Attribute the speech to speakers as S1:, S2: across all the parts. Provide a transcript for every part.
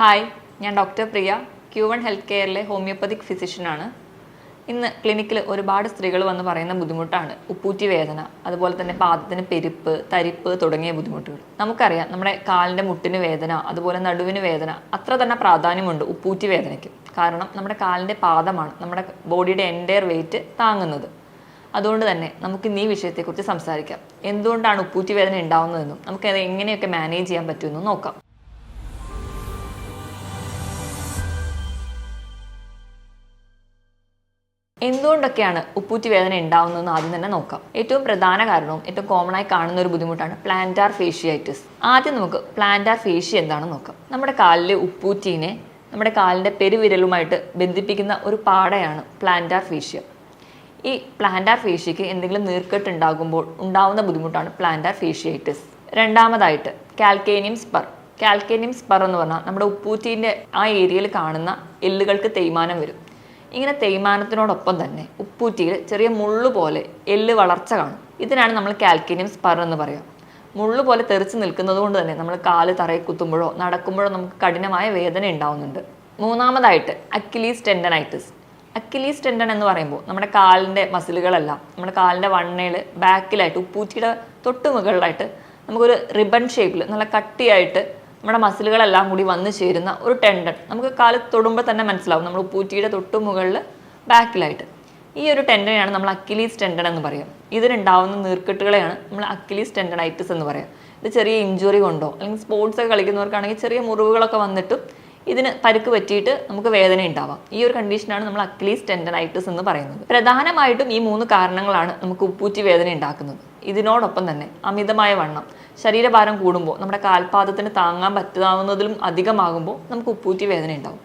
S1: Hi, ഞാൻ doctor പ്രിയ, Q1 health കെയറിലെ homoeopathic ഫിസിഷ്യനാണ്. ഇന്ന് ക്ലിനിക്കിൽ ഒരുപാട് സ്ത്രീകൾ വന്ന് പറയുന്ന ബുദ്ധിമുട്ടാണ് ഉപ്പൂറ്റി വേദന, അതുപോലെ തന്നെ പാദത്തിന് പെരുപ്പ്, തരിപ്പ് തുടങ്ങിയ ബുദ്ധിമുട്ടുകൾ. നമുക്കറിയാം, നമ്മുടെ കാലിൻ്റെ മുട്ടിന് വേദന, അതുപോലെ നടുവിന് വേദന അത്ര തന്നെ പ്രാധാന്യമുണ്ട് ഉപ്പൂറ്റി വേദനയ്ക്ക്. കാരണം നമ്മുടെ കാലിൻ്റെ പാദമാണ് നമ്മുടെ ബോഡിയുടെ എൻ്റയർ വെയിറ്റ് താങ്ങുന്നത്. അതുകൊണ്ട് തന്നെ നമുക്ക് ഇന്ന് ഈ വിഷയത്തെക്കുറിച്ച് സംസാരിക്കാം. എന്തുകൊണ്ടാണ് ഉപ്പൂറ്റി വേദന ഉണ്ടാവുന്നതെന്നും നമുക്കത് എങ്ങനെയൊക്കെ മാനേജ് ചെയ്യാൻ പറ്റുമെന്നും നോക്കാം. എന്തുകൊണ്ടൊക്കെയാണ് ഉപ്പൂറ്റി വേദന ഉണ്ടാവുന്നതെന്ന് ആദ്യം തന്നെ നോക്കാം. ഏറ്റവും പ്രധാന കാരണവും ഏറ്റവും കോമൺ ആയി കാണുന്ന ഒരു ബുദ്ധിമുട്ടാണ് പ്ലാന്റാർ ഫേഷ്യായിറ്റിസ്. ആദ്യം നമുക്ക് പ്ലാന്റാർ ഫേഷ്യ എന്താണെന്ന് നോക്കാം. നമ്മുടെ കാലിലെ ഉപ്പൂറ്റീനെ നമ്മുടെ കാലിൻ്റെ പെരുവിരലുമായിട്ട് ബന്ധിപ്പിക്കുന്ന ഒരു പാടയാണ് പ്ലാന്റാർ ഫേഷ്യ. ഈ പ്ലാന്റാർ ഫേഷ്യയ്ക്ക് എന്തെങ്കിലും നീർക്കെട്ട് ഉണ്ടാകുമ്പോൾ ഉണ്ടാവുന്ന ബുദ്ധിമുട്ടാണ് പ്ലാന്റാർ ഫേഷ്യായിറ്റിസ്. രണ്ടാമതായിട്ട് കാൽക്കേനിയം സ്പർ. കാൽക്കേനിയം സ്പർ എന്ന് പറഞ്ഞാൽ നമ്മുടെ ഉപ്പൂറ്റീൻ്റെ ആ ഏരിയയിൽ കാണുന്ന എല്ലുകൾക്ക് തേയ്മാനം വരും. ഇങ്ങനെ തേയ്മാനത്തിനോടൊപ്പം തന്നെ ഉപ്പൂറ്റിയിൽ ചെറിയ മുള്ളു പോലെ എല്ല് വളർച്ച കാണും. ഇതിനാണ് നമ്മൾ കാൽക്കേനിയം സ്പർ എന്ന് പറയുക. മുള്ളു പോലെ തെറിച്ച് നിൽക്കുന്നത് കൊണ്ട് തന്നെ നമ്മൾ കാല് തറയിൽ കുത്തുമ്പോഴോ നടക്കുമ്പോഴോ നമുക്ക് കഠിനമായ വേദന ഉണ്ടാവുന്നുണ്ട്. മൂന്നാമതായിട്ട് അക്കിലീസ് ടെൻഡനൈറ്റിസ്. അക്കിലീസ് ടെൻഡൻ എന്ന് പറയുമ്പോൾ നമ്മുടെ കാലിൻ്റെ മസിലുകളെല്ലാം നമ്മുടെ കാലിൻ്റെ വണ്ണയിൽ ബാക്കിലായിട്ട് ഉപ്പൂറ്റിയുടെ തൊട്ട് മുകളിലായിട്ട് നമുക്കൊരു റിബൺ ഷേപ്പിൽ നല്ല കട്ടിയായിട്ട് നമ്മുടെ മസിലുകളെല്ലാം കൂടി വന്നു ചേരുന്ന ഒരു ടെൻഡൻ നമുക്ക് കാല് തൊടുമ്പോൾ തന്നെ മനസ്സിലാവും. നമ്മൾ ഉപ്പൂറ്റിയുടെ തൊട്ട് മുകളിൽ ബാക്കിലായിട്ട് ഈ ഒരു ടെൻഡനെയാണ് നമ്മൾ അക്കിലീസ് ടെൻഡൻ എന്ന് പറയുക. ഇതിനുണ്ടാവുന്ന നീർക്കെട്ടുകളെയാണ് നമ്മൾ അക്കിലീസ് ടെൻഡനൈറ്റിസ് എന്ന് പറയുക. ഇത് ചെറിയ ഇഞ്ചുറി കൊണ്ടോ അല്ലെങ്കിൽ സ്പോർട്സ് ഒക്കെ കളിക്കുന്നവർക്കാണെങ്കിൽ ചെറിയ മുറിവുകളൊക്കെ വന്നിട്ടും ഇതിന് പരുക്ക് പറ്റിയിട്ട് നമുക്ക് വേദന ഉണ്ടാവാം. ഈ ഒരു കണ്ടീഷനാണ് നമ്മൾ അക്കിലീസ് ടെൻഡനൈറ്റിസ് എന്ന് പറയുന്നത്. പ്രധാനമായിട്ടും ഈ 3 കാരണങ്ങളാണ് നമുക്ക് ഉപ്പൂറ്റി വേദന ഉണ്ടാക്കുന്നത്. ഇതിനോടൊപ്പം തന്നെ അമിതമായ വണ്ണം, ശരീരഭാരം കൂടുമ്പോൾ നമ്മുടെ കാൽപാദത്തിന് താങ്ങാൻ പറ്റാവുന്നതിലും അധികമാകുമ്പോൾ നമുക്ക് ഉപ്പൂറ്റി വേദന ഉണ്ടാവും.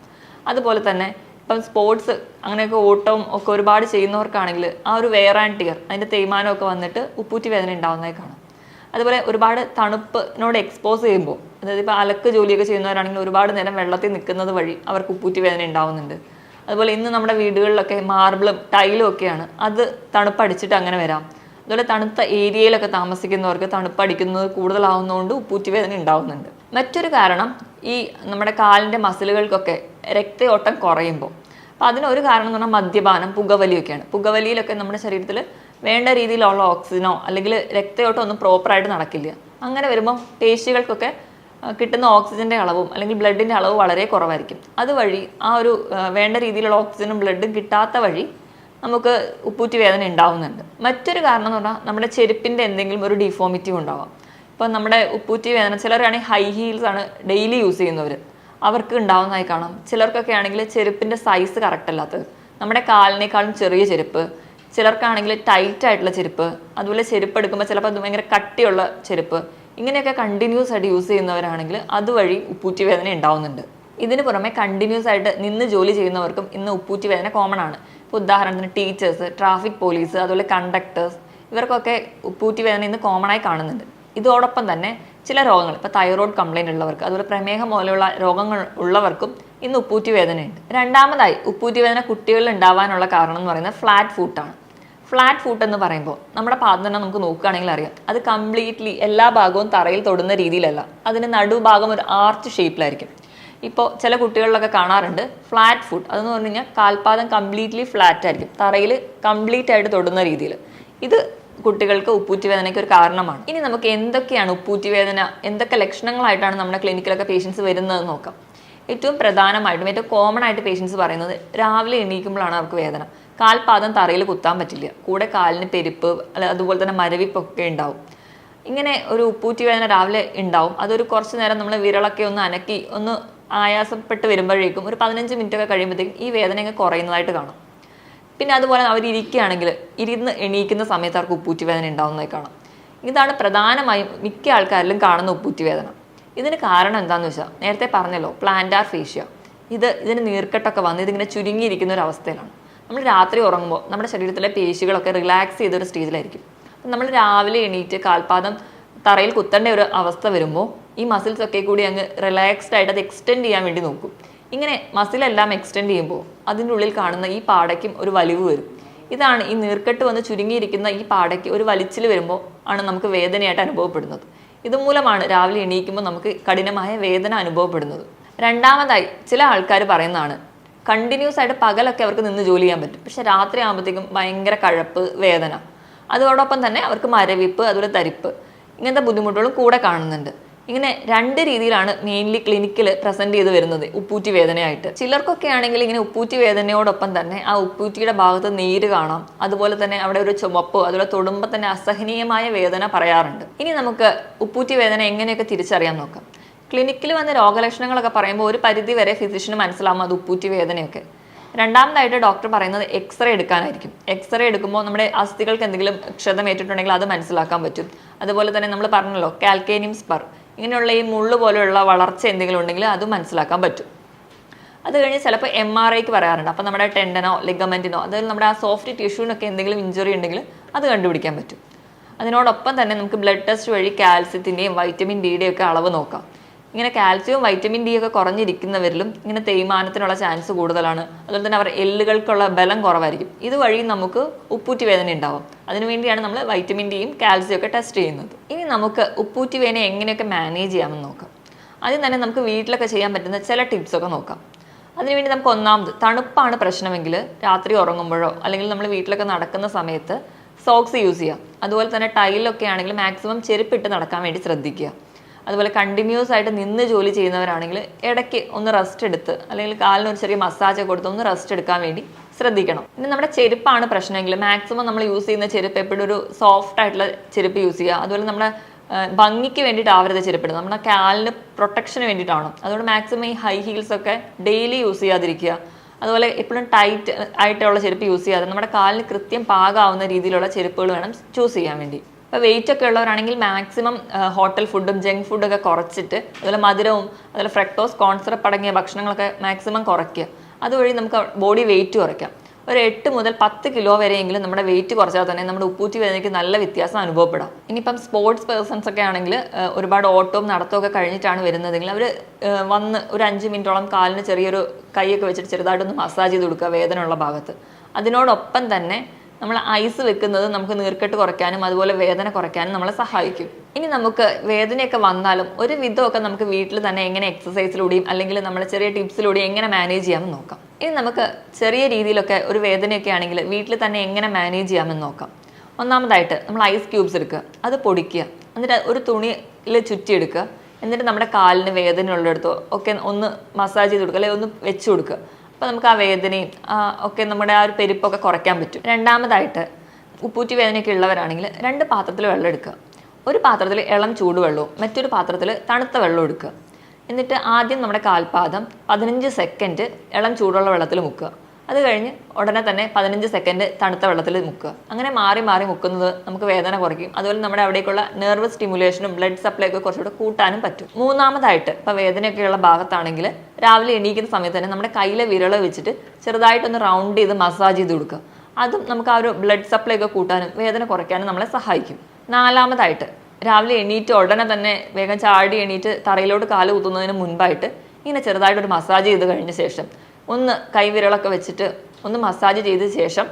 S1: അതുപോലെ തന്നെ ഇപ്പം സ്പോർട്സ് അങ്ങനെയൊക്കെ ഓട്ടവും ഒക്കെ ഒരുപാട് ചെയ്യുന്നവർക്കാണെങ്കിൽ ആ ഒരു വെയർ ആൻഡ് ടിയർ, അതിൻ്റെ തേയ്മാനമൊക്കെ വന്നിട്ട് ഉപ്പൂറ്റി വേദന ഉണ്ടാവുന്നതായി കാണാം. അതുപോലെ ഒരുപാട് തണുപ്പിനോട് എക്സ്പോസ് ചെയ്യുമ്പോൾ, അതായത് ഇപ്പോൾ അലക്ക് ജോലിയൊക്കെ ചെയ്യുന്നവരാണെങ്കിൽ ഒരുപാട് നേരം വെള്ളത്തിൽ നിൽക്കുന്നത് വഴി അവർക്ക് ഉപ്പൂറ്റി വേദന ഉണ്ടാവുന്നുണ്ട്. അതുപോലെ ഇന്ന് നമ്മുടെ വീടുകളിലൊക്കെ മാർബിളും ടൈലും ഒക്കെയാണ്, അത് തണുപ്പടിച്ചിട്ട് അങ്ങനെ വരാം. അതുപോലെ തണുത്ത ഏരിയയിലൊക്കെ താമസിക്കുന്നവർക്ക് തണുപ്പടിക്കുന്നത് കൂടുതലാവുന്നതുകൊണ്ട് ഉപ്പൂറ്റി വേദന ഉണ്ടാവുന്നുണ്ട്. മറ്റൊരു കാരണം ഈ നമ്മുടെ കാലിൻ്റെ മസിലുകൾക്കൊക്കെ രക്തയോട്ടം കുറയുമ്പോൾ. അപ്പോൾ അതിനൊരു കാരണം എന്ന് പറഞ്ഞാൽ മദ്യപാനം, പുകവലിയൊക്കെയാണ്. പുകവലിയിലൊക്കെ നമ്മുടെ ശരീരത്തിൽ വേണ്ട രീതിയിലുള്ള ഓക്സിജനോ അല്ലെങ്കിൽ രക്തയോട്ടം ഒന്നും പ്രോപ്പറായിട്ട് നടക്കില്ല. അങ്ങനെ വരുമ്പോൾ പേശികൾക്കൊക്കെ കിട്ടുന്ന ഓക്സിജൻ്റെ അളവും അല്ലെങ്കിൽ ബ്ലഡിൻ്റെ അളവ് വളരെ കുറവായിരിക്കും. അതുവഴി ആ ഒരു വേണ്ട രീതിയിലുള്ള ഓക്സിജനും ബ്ലഡും കിട്ടാത്ത വഴി നമുക്ക് ഉപ്പൂറ്റി വേദന ഉണ്ടാവുന്നുണ്ട്. മറ്റൊരു കാരണം എന്ന് പറഞ്ഞാൽ നമ്മുടെ ചെരുപ്പിൻ്റെ എന്തെങ്കിലും ഒരു ഡിഫോമിറ്റി ഉണ്ടാവാം. ഇപ്പം നമ്മുടെ ഉപ്പൂറ്റി വേദന ചിലരാണെങ്കിൽ ഹൈ ഹീൽസ് ആണ് ഡെയിലി യൂസ് ചെയ്യുന്നവർ, അവർക്ക് ഉണ്ടാവുന്നതായി കാണാം. ചിലർക്കൊക്കെ ആണെങ്കിൽ ചെരുപ്പിൻ്റെ സൈസ് കറക്റ്റ് അല്ലാത്തത്, നമ്മുടെ കാലിനേക്കാളും ചെറിയ ചെരുപ്പ്, ചിലർക്കാണെങ്കിൽ ടൈറ്റ് ആയിട്ടുള്ള ചെരുപ്പ്, അതുപോലെ ചെരുപ്പ് എടുക്കുമ്പോൾ ചിലപ്പോൾ അത് ഭയങ്കര കട്ടിയുള്ള ചെരുപ്പ്, ഇങ്ങനെയൊക്കെ കണ്ടിന്യൂസ് ആയിട്ട് യൂസ് ചെയ്യുന്നവരാണെങ്കിൽ അതുവഴി ഉപ്പൂറ്റി വേദന ഉണ്ടാവുന്നുണ്ട്. ഇതിന് പുറമെ കണ്ടിന്യൂസ് ആയിട്ട് നിന്ന് ജോലി ചെയ്യുന്നവർക്കും ഇന്ന് ഉപ്പൂറ്റി വേദന കോമൺ ആണ്. ഇപ്പോൾ ഉദാഹരണത്തിന് ടീച്ചേഴ്സ്, ട്രാഫിക് പോലീസ്, അതുപോലെ കണ്ടക്ടേഴ്സ്, ഇവർക്കൊക്കെ ഉപ്പൂറ്റി വേദന ഇന്ന് കോമൺ ആയി കാണുന്നുണ്ട്. ഇതോടൊപ്പം തന്നെ ചില രോഗങ്ങൾ, ഇപ്പോൾ തൈറോയ്ഡ് കംപ്ലൈൻറ്റ് ഉള്ളവർക്ക്, അതുപോലെ പ്രമേഹം പോലെയുള്ള രോഗങ്ങൾ ഉള്ളവർക്കും ഇന്ന് ഉപ്പൂറ്റി വേദനയുണ്ട്. രണ്ടാമതായി ഉപ്പൂറ്റി വേദന കുട്ടികളിൽ ഉണ്ടാവാനുള്ള കാരണം എന്ന് പറയുന്നത് ഫ്ലാറ്റ് ഫൂട്ടാണ്. ഫ്ലാറ്റ് ഫൂട്ട് എന്ന് പറയുമ്പോൾ നമ്മുടെ പാദം തന്നെ നമുക്ക് നോക്കുകയാണെങ്കിൽ അറിയാം, അത് കംപ്ലീറ്റ്ലി എല്ലാ ഭാഗവും തറയിൽ തൊടുന്ന രീതിയിലല്ല, അതിൻ്റെ നടുഭാഗം ഒരു ആർച്ച് ഷേപ്പിലായിരിക്കും. ഇപ്പോൾ ചില കുട്ടികളിലൊക്കെ കാണാറുണ്ട് ഫ്ലാറ്റ് ഫുട്ട്. അതെന്ന് പറഞ്ഞു കഴിഞ്ഞാൽ കാൽപാദം കംപ്ലീറ്റ്ലി ഫ്ലാറ്റ് ആയിരിക്കും, തറയിൽ കംപ്ലീറ്റ് ആയിട്ട് തൊടുന്ന രീതിയിൽ. ഇത് കുട്ടികൾക്ക് ഉപ്പൂറ്റി വേദനയ്ക്ക് ഒരു കാരണമാണ്. ഇനി നമുക്ക് എന്തൊക്കെയാണ് ഉപ്പൂറ്റി വേദന, എന്തൊക്കെ ലക്ഷണങ്ങളായിട്ടാണ് നമ്മുടെ ക്ലിനിക്കിലൊക്കെ പേഷ്യൻസ് വരുന്നതെന്ന് നോക്കാം. ഏറ്റവും പ്രധാനമായിട്ടും ഏറ്റവും കോമൺ ആയിട്ട് പേഷ്യൻസ് പറയുന്നത് രാവിലെ എണീക്കുമ്പോഴാണ് അവർക്ക് വേദന. കാൽപാദം തറയിൽ കുത്താൻ പറ്റില്ല, കൂടെ കാലിന് പെരുപ്പ്, അതുപോലെ തന്നെ മരവിപ്പൊക്കെ ഉണ്ടാവും. ഇങ്ങനെ ഒരു ഉപ്പൂറ്റി വേദന രാവിലെ ഉണ്ടാവും. അതൊരു കുറച്ച് നേരം നമ്മൾ വിരളൊക്കെ ഒന്ന് അനക്കി ഒന്ന് ആയാസപ്പെട്ട് വരുമ്പോഴേക്കും ഒരു 15 മിനിറ്റ് ഒക്കെ കഴിയുമ്പോഴത്തേക്കും ഈ വേദനയൊക്കെ കുറയുന്നതായിട്ട് കാണാം. പിന്നെ അതുപോലെ അവരിയ്ക്കുകയാണെങ്കിൽ ഇരുന്ന് എണീക്കുന്ന സമയത്ത് അവർക്ക് ഉപ്പൂറ്റി വേദന ഉണ്ടാവുന്നതായി കാണാം. ഇതാണ് പ്രധാനമായും മിക്ക ആൾക്കാരിലും കാണുന്ന ഉപ്പൂറ്റി വേദന. ഇതിന് കാരണം എന്താണെന്ന് വെച്ചാൽ നേരത്തെ പറഞ്ഞല്ലോ, പ്ലാന്റാർ ഫേഷ്യ. ഇതിന് നീർക്കെട്ടൊക്കെ വന്ന് ഇതിങ്ങനെ ചുരുങ്ങിയിരിക്കുന്ന ഒരു അവസ്ഥയിലാണ്. നമ്മൾ രാത്രി ഉറങ്ങുമ്പോൾ നമ്മുടെ ശരീരത്തിലെ പേശികളൊക്കെ റിലാക്സ് ചെയ്തൊരു സ്റ്റേജിലായിരിക്കും. നമ്മൾ രാവിലെ എണീറ്റ് കാൽപാദം തറയിൽ കുത്തേണ്ട ഒരു അവസ്ഥ വരുമ്പോൾ ഈ മസിൽസ് ഒക്കെ കൂടി അങ്ങ് റിലാക്സ്ഡ് ആയിട്ട് അത് എക്സ്റ്റെൻഡ് ചെയ്യാൻ വേണ്ടി നോക്കും. ഇങ്ങനെ മസിലെല്ലാം എക്സ്റ്റെൻഡ് ചെയ്യുമ്പോൾ അതിൻ്റെ ഉള്ളിൽ കാണുന്ന ഈ പാടയ്ക്കും ഒരു വലിവ് വരും. ഇതാണ് ഈ നീർക്കെട്ട് വന്ന് ചുരുങ്ങിയിരിക്കുന്ന ഈ പാടയ്ക്ക് ഒരു വലിച്ചിൽ വരുമ്പോൾ ആണ് നമുക്ക് വേദനയായിട്ട് അനുഭവപ്പെടുന്നത്. ഇതുമൂലമാണ് രാവിലെ എണീക്കുമ്പോൾ നമുക്ക് കഠിനമായ വേദന അനുഭവപ്പെടുന്നത്. രണ്ടാമതായി ചില ആൾക്കാർ പറയുന്നതാണ് കണ്ടിന്യൂസ് ആയിട്ട് പകലൊക്കെ അവർക്ക് നിന്ന് ജോലി ചെയ്യാൻ പറ്റും, പക്ഷെ രാത്രി ആകുമ്പോഴത്തേക്കും ഭയങ്കര കഴപ്പ്, വേദന, അതോടൊപ്പം തന്നെ അവർക്ക് മരവിപ്പ്, അതുപോലെ തരിപ്പ്, ഇങ്ങനത്തെ ബുദ്ധിമുട്ടുകളും കൂടെ കാണുന്നുണ്ട്. ഇങ്ങനെ രണ്ട് രീതിയിലാണ് മെയിൻലി ക്ലിനിക്കിൽ പ്രസന്റ് ചെയ്ത് വരുന്നത് ഉപ്പൂറ്റി വേദനയായിട്ട്. ചിലർക്കൊക്കെ ആണെങ്കിൽ ഇങ്ങനെ ഉപ്പൂറ്റി വേദനയോടൊപ്പം തന്നെ ആ ഉപ്പൂറ്റിയുടെ ഭാഗത്ത് നീര് കാണാം, അതുപോലെ തന്നെ അവിടെ ഒരു ചുമപ്പ്, അതുപോലെ തൊടുമ്പോൾ തന്നെ അസഹനീയമായ വേദന പറയാറുണ്ട്. ഇനി നമുക്ക് ഉപ്പൂറ്റി വേദന എങ്ങനെയൊക്കെ തിരിച്ചറിയാൻ നോക്കാം. ക്ലിനിക്കിൽ വന്ന രോഗലക്ഷണങ്ങളൊക്കെ പറയുമ്പോൾ ഒരു പരിധി വരെ ഫിസിഷ്യന് മനസ്സിലാവും അത് ഉപ്പൂറ്റി വേദനയൊക്കെ. രണ്ടാമതായിട്ട് ഡോക്ടർ പറയുന്നത് എക്സ്റേ എടുക്കാനായിരിക്കും. എക്സ്റേ എടുക്കുമ്പോൾ നമ്മുടെ അസ്ഥികൾക്ക് എന്തെങ്കിലും ക്ഷതമേറ്റിട്ടുണ്ടെങ്കിൽ അത് മനസ്സിലാക്കാൻ പറ്റും. അതുപോലെ തന്നെ നമ്മൾ പറഞ്ഞല്ലോ കാൽക്കേനിയം സ്പർ, ഇങ്ങനെയുള്ള ഈ മുള്ളു പോലെയുള്ള വളർച്ച എന്തെങ്കിലും ഉണ്ടെങ്കിൽ അത് മനസ്സിലാക്കാൻ പറ്റും. അത് കഴിഞ്ഞ് ചിലപ്പോൾ MRIക്ക് പറയാറുണ്ട്. അപ്പോൾ നമ്മുടെ ടെൻഡനോ ലിഗമെന്റിനോ, അതായത് നമ്മുടെ ആ സോഫ്റ്റ് ടിഷ്യൂവിനൊക്കെ എന്തെങ്കിലും ഇഞ്ചുറി ഉണ്ടെങ്കിൽ അത് കണ്ടുപിടിക്കാൻ പറ്റും. അതിനോടൊപ്പം തന്നെ നമുക്ക് ബ്ലഡ് ടെസ്റ്റ് വഴി കാൽസ്യത്തിൻ്റെയും വൈറ്റമിൻ ഡിയുടെയും ഒക്കെ അളവ് നോക്കാം. ഇങ്ങനെ കാൽസ്യവും വൈറ്റമിൻ ഡി ഒക്കെ കുറഞ്ഞിരിക്കുന്നവരിലും ഇങ്ങനെ തേയ്മാനത്തിനുള്ള ചാൻസ് കൂടുതലാണ്. അതുപോലെ തന്നെ അവർ എല്ലുകൾക്കുള്ള ബലം കുറവായിരിക്കും. ഇതുവഴി നമുക്ക് ഉപ്പൂറ്റി വേദന ഉണ്ടാവും. അതിനുവേണ്ടിയാണ് നമ്മൾ വൈറ്റമിൻ ഡിയും കാൽസ്യം ഒക്കെ ടെസ്റ്റ് ചെയ്യുന്നത്. ഇനി നമുക്ക് ഉപ്പൂറ്റി വേദന എങ്ങനെയൊക്കെ മാനേജ് ചെയ്യാമെന്ന് നോക്കാം. ആദ്യം തന്നെ നമുക്ക് വീട്ടിലൊക്കെ ചെയ്യാൻ പറ്റുന്ന ചില ടിപ്സൊക്കെ നോക്കാം. അതിനുവേണ്ടി നമുക്ക് ഒന്നാമത്, തണുപ്പാണ് പ്രശ്നമെങ്കിൽ രാത്രി ഉറങ്ങുമ്പോഴോ അല്ലെങ്കിൽ നമ്മൾ വീട്ടിലൊക്കെ നടക്കുന്ന സമയത്ത് സോക്സ് യൂസ് ചെയ്യാം. അതുപോലെ തന്നെ ടൈലൊക്കെ ആണെങ്കിൽ മാക്സിമം ചെരുപ്പിട്ട് നടക്കാൻ വേണ്ടി ശ്രദ്ധിക്കുക. അതുപോലെ കണ്ടിന്യൂസ് ആയിട്ട് നിന്ന് ജോലി ചെയ്യുന്നവരാണെങ്കിൽ ഇടയ്ക്ക് ഒന്ന് റെസ്റ്റ് എടുത്ത് അല്ലെങ്കിൽ കാലിന് ഒരു ചെറിയ മസാജ് കൊടുത്ത് ഒന്ന് റെസ്റ്റ് എടുക്കാൻ വേണ്ടി ശ്രദ്ധിക്കണം. ഇനി നമ്മുടെ ചെരുപ്പാണ് പ്രശ്നമെങ്കിൽ മാക്സിമം നമ്മൾ യൂസ് ചെയ്യുന്ന ചെരുപ്പ് എപ്പോഴും ഒരു സോഫ്റ്റ് ആയിട്ടുള്ള ചെരുപ്പ് യൂസ് ചെയ്യുക. അതുപോലെ നമ്മുടെ ഭംഗിക്ക് വേണ്ടിയിട്ടാവരുത് ചെരുപ്പിടുന്നത്, നമ്മുടെ കാലിന് പ്രൊട്ടക്ഷന് വേണ്ടിയിട്ടാണ്. അതുകൊണ്ട് മാക്സിമം ഈ ഹൈ ഹീൽസ് ഒക്കെ ഡെയിലി യൂസ് ചെയ്യാതിരിക്കുക. അതുപോലെ എപ്പോഴും ടൈറ്റ് ആയിട്ടുള്ള ചെരുപ്പ് യൂസ് ചെയ്യാതെ നമ്മുടെ കാലിന് കൃത്യം പാകാവുന്ന രീതിയിലുള്ള ചെരുപ്പുകൾ വേണം ചൂസ് ചെയ്യാൻ വേണ്ടി. ഇപ്പോൾ വെയിറ്റ് ഒക്കെ ഉള്ളവരാണെങ്കിൽ മാക്സിമം ഹോട്ടൽ ഫുഡും ജങ്ക് ഫുഡൊക്കെ കുറച്ചിട്ട്, അതുപോലെ മധുരവും അതുപോലെ ഫ്രക്ടോസ്, കോൺ സിറപ്പ് അടങ്ങിയ ഭക്ഷണങ്ങളൊക്കെ മാക്സിമം കുറയ്ക്കുക. അതുവഴി നമുക്ക് ബോഡി വെയിറ്റ് കുറയ്ക്കാം. ഒരു 8 മുതൽ 10 കിലോ വരെയെങ്കിലും നമ്മുടെ വെയിറ്റ് കുറച്ചാൽ തന്നെ നമ്മുടെ ഉപ്പൂറ്റി വേദനയ്ക്ക് നല്ല വ്യത്യാസം അനുഭവപ്പെടാം. ഇനിയിപ്പം സ്പോർട്സ് പേഴ്സൺസ് ഒക്കെ ആണെങ്കിൽ ഒരുപാട് ഓട്ടവും നടത്തവും ഒക്കെ കഴിഞ്ഞിട്ടാണ് വരുന്നതെങ്കിൽ അവർ വന്ന് ഒരു 5 മിനിറ്റോളം കാലിന് ചെറിയൊരു കൈയൊക്കെ വെച്ചിട്ട് ചെറുതായിട്ടൊന്ന് മസാജ് ചെയ്ത് കൊടുക്കുക വേദന ഉള്ള ഭാഗത്ത്. അതിനോടൊപ്പം തന്നെ നമ്മൾ ഐസ് വെക്കുന്നത് നമുക്ക് നീർക്കെട്ട് കുറയ്ക്കാനും അതുപോലെ വേദന കുറയ്ക്കാനും നമ്മളെ സഹായിക്കും. ഇനി നമുക്ക് വേദനയൊക്കെ വന്നാലും ഒരു വിധമൊക്കെ നമുക്ക് വീട്ടിൽ തന്നെ എങ്ങനെ എക്സസൈസിലൂടെയും അല്ലെങ്കിൽ നമ്മുടെ ചെറിയ ടിപ്സിലൂടെയും എങ്ങനെ മാനേജ് ചെയ്യാമെന്ന് നോക്കാം. ഇനി നമുക്ക് ചെറിയ രീതിയിലൊക്കെ ഒരു വേദനയൊക്കെ ആണെങ്കിൽ വീട്ടിൽ തന്നെ എങ്ങനെ മാനേജ് ചെയ്യാമെന്ന് നോക്കാം. ഒന്നാമതായിട്ട് നമ്മൾ ഐസ് ക്യൂബ്സ് എടുക്കുക, അത് പൊടിക്കുക, എന്നിട്ട് ഒരു തുണിയിൽ ചുറ്റിയെടുക്കുക. എന്നിട്ട് നമ്മുടെ കാലിന് വേദന ഉള്ളിടത്തോ ഒക്കെ ഒന്ന് മസാജ് ചെയ്ത് കൊടുക്കുക, അല്ലെങ്കിൽ ഒന്ന് വെച്ച് കൊടുക്കുക. അപ്പോൾ നമുക്ക് ആ വേദനയും ഒക്കെ നമ്മുടെ ആ ഒരു പെരുപ്പൊക്കെ കുറയ്ക്കാൻ പറ്റും. രണ്ടാമതായിട്ട് ഉപ്പൂറ്റി വേദനയൊക്കെ ഉള്ളവരാണെങ്കിൽ 2 പാത്രത്തിൽ വെള്ളം എടുക്കുക. ഒരു പാത്രത്തിൽ ഇളം ചൂടുവെള്ളവും മറ്റൊരു പാത്രത്തിൽ തണുത്ത വെള്ളവും എടുക്കുക. എന്നിട്ട് ആദ്യം നമ്മുടെ കാൽപാദം 15 സെക്കൻഡ് ഇളം ചൂടുള്ള വെള്ളത്തിൽ മുക്കുക. അത് കഴിഞ്ഞ് ഉടനെ തന്നെ 15 സെക്കൻഡ് തണുത്ത വെള്ളത്തിൽ മുക്കുക. അങ്ങനെ മാറി മാറി മുക്കുന്നത് നമുക്ക് വേദന കുറയ്ക്കും. അതുപോലെ നമ്മുടെ അവിടേക്കുള്ള നെർവ് സ്റ്റിമുലേഷനും ബ്ലഡ് സപ്ലൈ ഒക്കെ കുറച്ചുകൂടെ കൂട്ടാനും പറ്റും. മൂന്നാമതായിട്ട് ഇപ്പോൾ വേദനയൊക്കെയുള്ള ഭാഗത്താണെങ്കിൽ രാവിലെ എണീക്കുന്ന സമയത്ത് തന്നെ നമ്മുടെ കയ്യിലെ വിരള വെച്ചിട്ട് ചെറുതായിട്ടൊന്ന് റൗണ്ട് ചെയ്ത് മസാജ് ചെയ്ത് കൊടുക്കുക. അതും നമുക്ക് ആ ഒരു ബ്ലഡ് സപ്ലൈ ഒക്കെ കൂട്ടാനും വേദന കുറയ്ക്കാനും നമ്മളെ സഹായിക്കും. നാലാമതായിട്ട് രാവിലെ എണീറ്റ് ഉടനെ തന്നെ വേഗം ചാടി എണീറ്റ് തറയിലോട്ട് കാല് കുത്തുന്നതിന് മുൻപായിട്ട് ഇങ്ങനെ ചെറുതായിട്ടൊരു മസാജ് ചെയ്ത് കഴിഞ്ഞ ശേഷം ഒന്ന് കൈവിരളൊക്കെ വെച്ചിട്ട് ഒന്ന് മസാജ് ചെയ്ത ശേഷം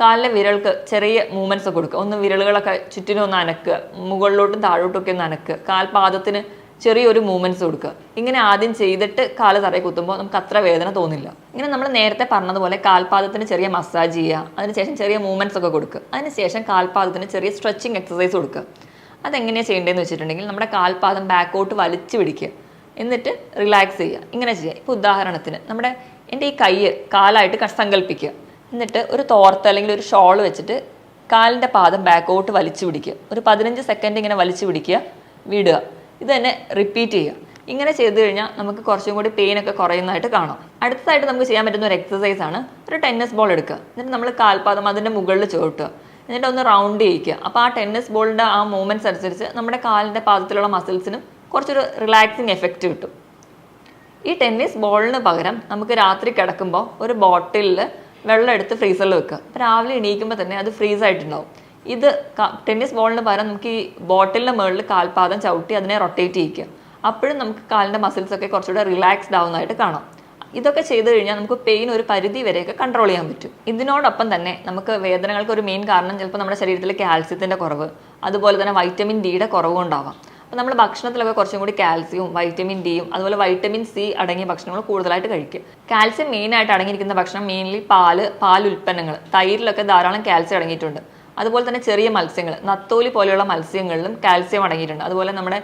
S1: കാലിലെ വിരൾക്ക് ചെറിയ മൂവ്മെൻറ്റ്സ് കൊടുക്കുക. ഒന്ന് വിരലുകളൊക്കെ ചുറ്റിനും ഒന്ന് അനക്കുക, മുകളിലോട്ടും താഴോട്ടും ഒക്കെ ഒന്ന് അനക്കുക, കാൽപാദത്തിന് ചെറിയൊരു മൂവ്മെൻറ്റ്സ് കൊടുക്കുക. ഇങ്ങനെ ആദ്യം ചെയ്തിട്ട് കാല് തറയിൽ കുത്തുമ്പോൾ നമുക്ക് അത്ര വേദന തോന്നില്ല. ഇങ്ങനെ നമ്മൾ നേരത്തെ പറഞ്ഞതുപോലെ കാൽപാദത്തിന് ചെറിയ മസാജ് ചെയ്യുക, അതിനുശേഷം ചെറിയ മൂവ്മെൻറ്റ്സ് ഒക്കെ കൊടുക്കുക. അതിനുശേഷം കാൽപാദത്തിന് ചെറിയ സ്ട്രെച്ചിങ് എക്സസൈസ് കൊടുക്കുക. അതെങ്ങനെയാണ് ചെയ്യേണ്ടതെന്ന് വെച്ചിട്ടുണ്ടെങ്കിൽ നമ്മുടെ കാൽപാദം ബാക്കോട്ട് വലിച്ചു പിടിക്കുക, എന്നിട്ട് റിലാക്സ് ചെയ്യുക. ഇങ്ങനെ ചെയ്യുക. ഇപ്പോൾ ഉദാഹരണത്തിന് എൻ്റെ ഈ കൈ കാലായിട്ട് സങ്കല്പിക്കുക. എന്നിട്ട് ഒരു തോർത്ത് അല്ലെങ്കിൽ ഒരു ഷോൾ വെച്ചിട്ട് കാലിൻ്റെ പാദം ബാക്കോട്ട് വലിച്ചു പിടിക്കുക. ഒരു 15 സെക്കൻഡ് ഇങ്ങനെ വലിച്ചു പിടിക്കുക, വിടുക. ഇത് തന്നെ റിപ്പീറ്റ് ചെയ്യുക. ഇങ്ങനെ ചെയ്ത് കഴിഞ്ഞാൽ നമുക്ക് കുറച്ചും കൂടി പെയിനൊക്കെ കുറയുന്നതായിട്ട് കാണാം. അടുത്തതായിട്ട് നമുക്ക് ചെയ്യാൻ പറ്റുന്ന ഒരു എക്സസൈസ് ആണ് ഒരു ടെന്നീസ് ബോൾ എടുക്കുക. എന്നിട്ട് നമ്മൾ കാൽപാദം അതിൻ്റെ മുകളിൽ ചവിട്ടുക, എന്നിട്ട് ഒന്ന് റൗണ്ട് ചെയ്യിക്കുക. അപ്പോൾ ആ ടെന്നീസ് ബോളിൻ്റെ ആ മൂവ്മെൻറ്റ്സ് അനുസരിച്ച് നമ്മുടെ കാലിൻ്റെ പാദത്തിലുള്ള മസിൽസിനും കുറച്ചൊരു റിലാക്സിങ് എഫക്റ്റ് കിട്ടും. ഈ ടെന്നീസ് ബോളിന് പകരം നമുക്ക് രാത്രി കിടക്കുമ്പോൾ ഒരു ബോട്ടിലിൽ വെള്ളം എടുത്ത് ഫ്രീസറിൽ വെക്കുക. അപ്പോൾ രാവിലെ എണീക്കുമ്പോൾ തന്നെ അത് ഫ്രീസ് ആയിട്ടുണ്ടാവും. ഇത് ടെന്നീസ് ബോളിന് പകരം നമുക്ക് ഈ ബോട്ടിലിൻ്റെ മുകളിൽ കാൽപാദം ചവിട്ടി അതിനെ റൊട്ടേറ്റ് ചെയ്യിക്കുക. അപ്പോഴും നമുക്ക് കാലിൻ്റെ മസിൽസൊക്കെ കുറച്ചുകൂടെ റിലാക്സ്ഡ് ആവുന്നതായിട്ട് കാണാം. ഇതൊക്കെ ചെയ്ത് കഴിഞ്ഞാൽ നമുക്ക് പെയിൻ ഒരു പരിധി വരെയൊക്കെ കൺട്രോൾ ചെയ്യാൻ പറ്റും. ഇതിനോടൊപ്പം തന്നെ നമുക്ക് വേദനകൾക്ക് ഒരു മെയിൻ കാരണം ചിലപ്പോൾ നമ്മുടെ ശരീരത്തിലെ കാൽസ്യത്തിൻ്റെ കുറവ്, അതുപോലെ തന്നെ വൈറ്റമിൻ ഡിയുടെ കുറവും ഉണ്ടാവാം. അപ്പോൾ നമ്മൾ ഭക്ഷണത്തിലൊക്കെ കുറച്ചും കൂടി കാൽസ്യവും വൈറ്റമിൻ ഡിയും അതുപോലെ വൈറ്റമിൻ സി അടങ്ങിയ ഭക്ഷണങ്ങൾ കൂടുതലായിട്ട് കഴിക്കുക. കാൽസ്യം മെയിനായിട്ട് അടങ്ങിയിരിക്കുന്ന ഭക്ഷണം മെയിൻലി പാലുൽപ്പന്നങ്ങൾ, തൈരിലൊക്കെ ധാരാളം കാൽസ്യം അടങ്ങിയിട്ടുണ്ട്. അതുപോലെ തന്നെ ചെറിയ മത്സ്യങ്ങൾ, നത്തോലി പോലെയുള്ള മത്സ്യങ്ങളിലും കാൽസ്യം അടങ്ങിയിട്ടുണ്ട്. അതുപോലെ നമ്മുടെ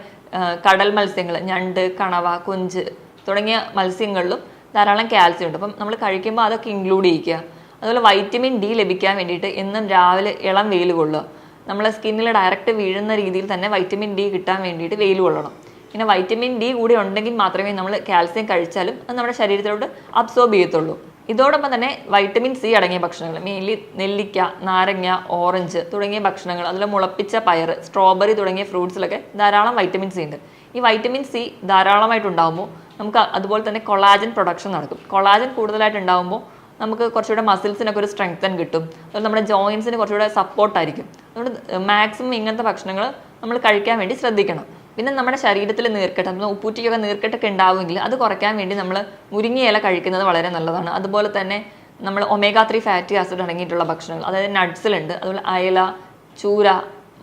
S1: കടൽ മത്സ്യങ്ങൾ, ഞണ്ട്, കണവ, കൊഞ്ച് തുടങ്ങിയ മത്സ്യങ്ങളിലും ധാരാളം കാൽസ്യം ഉണ്ട്. അപ്പം നമ്മൾ കഴിക്കുമ്പോൾ അതൊക്കെ ഇൻക്ലൂഡ് ചെയ്യിക്കുക. അതുപോലെ വൈറ്റമിൻ ഡി ലഭിക്കാൻ വേണ്ടിയിട്ട് എന്നും രാവിലെ ഇളം വെയിൽ കൊള്ളുക. നമ്മളെ സ്കിന്നിൽ ഡയറക്റ്റ് വീഴുന്ന രീതിയിൽ തന്നെ വൈറ്റമിൻ ഡി കിട്ടാൻ വേണ്ടിയിട്ട് വെയിൽ കൊള്ളണം. പിന്നെ വൈറ്റമിൻ ഡി കൂടി ഉണ്ടെങ്കിൽ മാത്രമേ നമ്മൾ കാൽസ്യം കഴിച്ചാലും അത് നമ്മുടെ ശരീരത്തിലോട്ട് അബ്സോർബ് ചെയ്യത്തുള്ളൂ. ഇതോടൊപ്പം തന്നെ വൈറ്റമിൻ സി അടങ്ങിയ ഭക്ഷണങ്ങൾ, മെയിൻലി നെല്ലിക്ക, നാരങ്ങ, ഓറഞ്ച് തുടങ്ങിയ ഭക്ഷണങ്ങൾ, അതുപോലെ മുളപ്പിച്ച പയർ, സ്ട്രോബെറി തുടങ്ങിയ ഫ്രൂട്ട്സിലൊക്കെ ധാരാളം വൈറ്റമിൻ സി ഉണ്ട്. ഈ വൈറ്റമിൻ സി ധാരാളമായിട്ടുണ്ടാകുമ്പോൾ നമുക്ക് അതുപോലെ തന്നെ കൊളാജൻ പ്രൊഡക്ഷൻ നടക്കും. കൊളാജൻ കൂടുതലായിട്ട് ഉണ്ടാകുമ്പോൾ നമുക്ക് കുറച്ചുകൂടെ മസിൽസിനൊക്കെ ഒരു സ്ട്രെങ്തൻ കിട്ടും. അതുപോലെ നമ്മുടെ ജോയിൻസിന് കുറച്ചുകൂടെ സപ്പോർട്ടായിരിക്കും. അതുകൊണ്ട് മാക്സിമം ഇങ്ങനത്തെ ഭക്ഷണങ്ങൾ നമ്മൾ കഴിക്കാൻ വേണ്ടി ശ്രദ്ധിക്കണം. പിന്നെ നമ്മുടെ ശരീരത്തിൽ നീർക്കെട്ട്, ഉപ്പൂറ്റിക്കൊക്കെ നീർക്കെട്ടൊക്കെ ഉണ്ടാവുമെങ്കിൽ അത് കുറയ്ക്കാൻ വേണ്ടി നമ്മൾ മുരിങ്ങ ഇല കഴിക്കുന്നത് വളരെ നല്ലതാണ്. അതുപോലെ തന്നെ നമ്മൾ ഒമേഗ 3 ഫാറ്റി ആസിഡ് അടങ്ങിയിട്ടുള്ള ഭക്ഷണങ്ങൾ, അതായത് നട്ട്സിലുണ്ട്. അതുപോലെ അയല, ചൂര,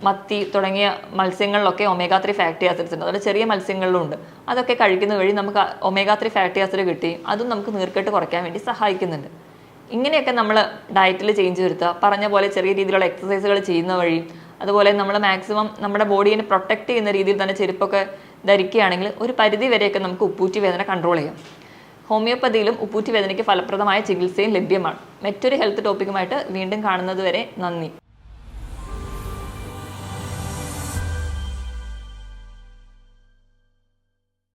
S1: മത്തി തുടങ്ങിയ മത്സ്യങ്ങളിലൊക്കെ ഒമേഗ 3 ഫാറ്റി ആസിഡ്സ് ഉണ്ട്. അതുപോലെ ചെറിയ മത്സ്യങ്ങളിലും ഉണ്ട്. അതൊക്കെ കഴിക്കുന്ന വഴി നമുക്ക് ഒമേഗ 3 ഫാറ്റി ആസിഡ് കിട്ടി, അതും നമുക്ക് നീർക്കെട്ട് കുറയ്ക്കാൻ വേണ്ടി സഹായിക്കുന്നുണ്ട്. ഇങ്ങനെയൊക്കെ നമ്മൾ ഡയറ്റിൽ ചേഞ്ച് വരുത്തുക. പറഞ്ഞ പോലെ ചെറിയ രീതിയിലുള്ള എക്സസൈസുകൾ ചെയ്യുന്ന വഴി, അതുപോലെ നമ്മൾ മാക്സിമം നമ്മുടെ ബോഡീനെ പ്രൊട്ടക്ട് ചെയ്യുന്ന രീതിയിൽ തന്നെ ചെരുപ്പൊക്കെ ധരിക്കുകയാണെങ്കിൽ ഒരു പരിധി വരെയൊക്കെ നമുക്ക് ഉപ്പൂറ്റി വേദന കൺട്രോൾ ചെയ്യാം. ഹോമിയോപ്പതിയിലും ഉപ്പൂറ്റി വേദനയ്ക്ക് ഫലപ്രദമായ ചികിത്സയും ലഭ്യമാണ്. മറ്റൊരു ഹെൽത്ത് ടോപ്പിക്കുമായിട്ട് വീണ്ടും കാണുന്നത് വരെ നന്ദി.